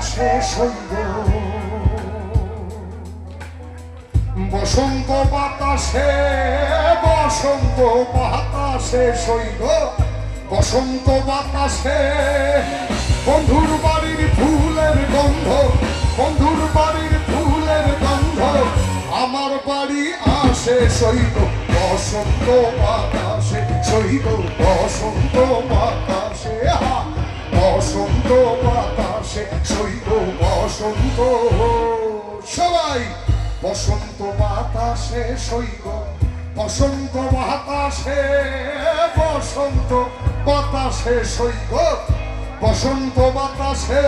বাতাসে সইব বসন্ত বাতাসে বসন্ত বাতাসে সইব বসন্ত বাতাসে বন্ধুর বাড়ির ফুলের গন্ধ বন্ধুর বাড়ির ফুলের গন্ধ আমার বাড়ি আসে সইব বসন্ত বাতাসে সইব বসন্ত বাতাসে বসন্ত বাতাসে সইব বসন্ত সবাই বসন্ত বাতাসে সইব বসন্ত বাতাসে বসন্ত বাতাসে সইব বসন্ত বাতাসে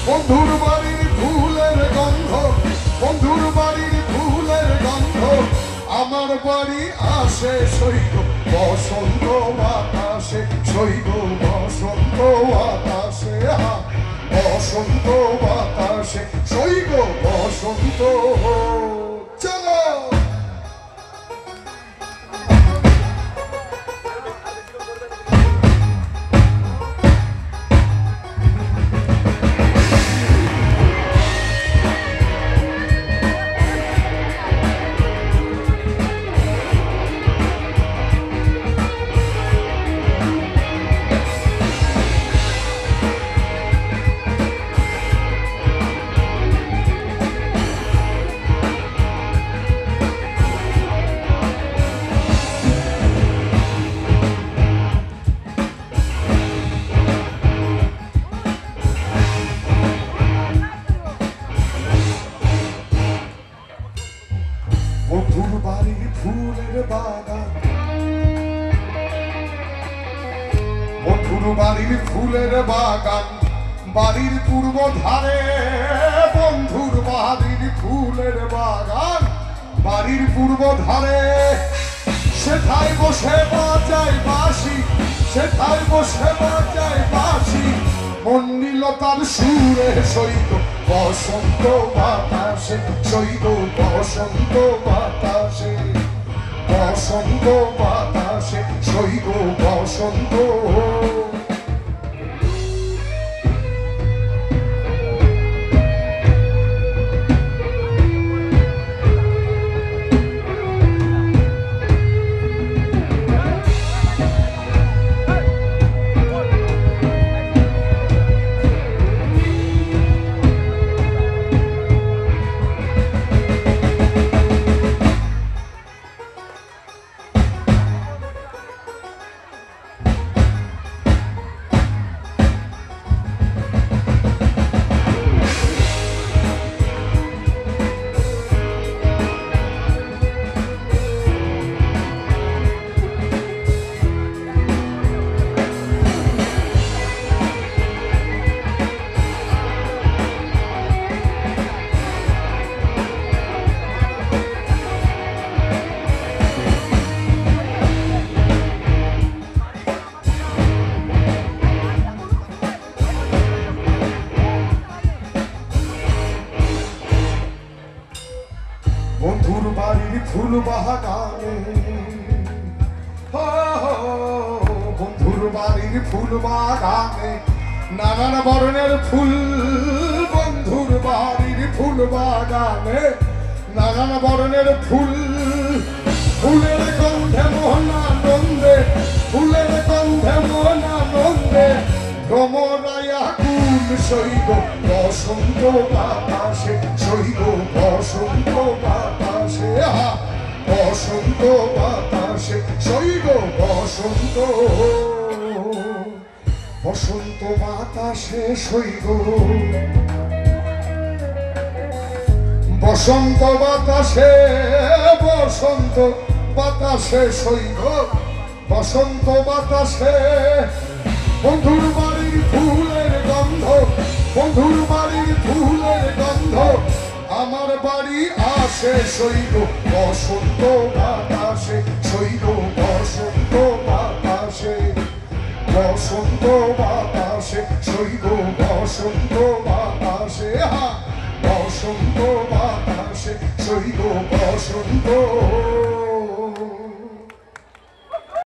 বন্ধুর বাড়ির ফুলের গন্ধ বন্ধুর বাড়ির ফুলের গন্ধ আমার বাড়ি আসে সইব বসন্ত বাতাসে সইব বসন্ত বাতাসে বসন্ত বাতাসে সইব বসন্ত চলো বন্ধুর বাড়ির ফুলের বাগান বন্ধুর বাড়ির ফুলের বাগান বাড়ির পূর্ব ধারে বন্ধুর বাড়ির ফুলের বাগান বাড়ির পূর্ব ধারে সেথায় বসে বাজায় বাঁশি সেথায় বসে বাজায় বাঁশি মন্ডিলতার সুরে সইব বসন্ত বাতাসে সইব বসন্ত বাতাসে বসন্ত বাতাসে সইব বসন্ত বন্ধুর বাড়ির ফুল বাগানে বন্ধুর বাড়ির ফুল বাগানে নানান বর্ণের ফুল বন্ধুর বাড়ির ফুল বাগানে নানান বর্ণের ফুল ফুলের গন্ধে মোহনানন্দে ফুলের গন্ধে মোহনানন্দে ভ্রমরায়া কুল সইব বসন্ত বাতাসে সইব বসন্ত বাতাসে বসন্ত বাতাসে সইব বসন্ত বসন্ত বাতাসে সইব বসন্ত বাতাসে বসন্ত বাতাসে সইব বসন্ত বাতাসে বন্ধুর বাড়ির ফুলের গন্ধ বন্ধুর বাড়ির ফুলের গন্ধ আমার বাড়ি আসে সইব বসন্ত বাতাসে সইব বসন্ত বাতাসে বসন্ত বাতাসে সইব বসন্ত বাতাসে বসন্ত বাতাসে সইব বসন্ত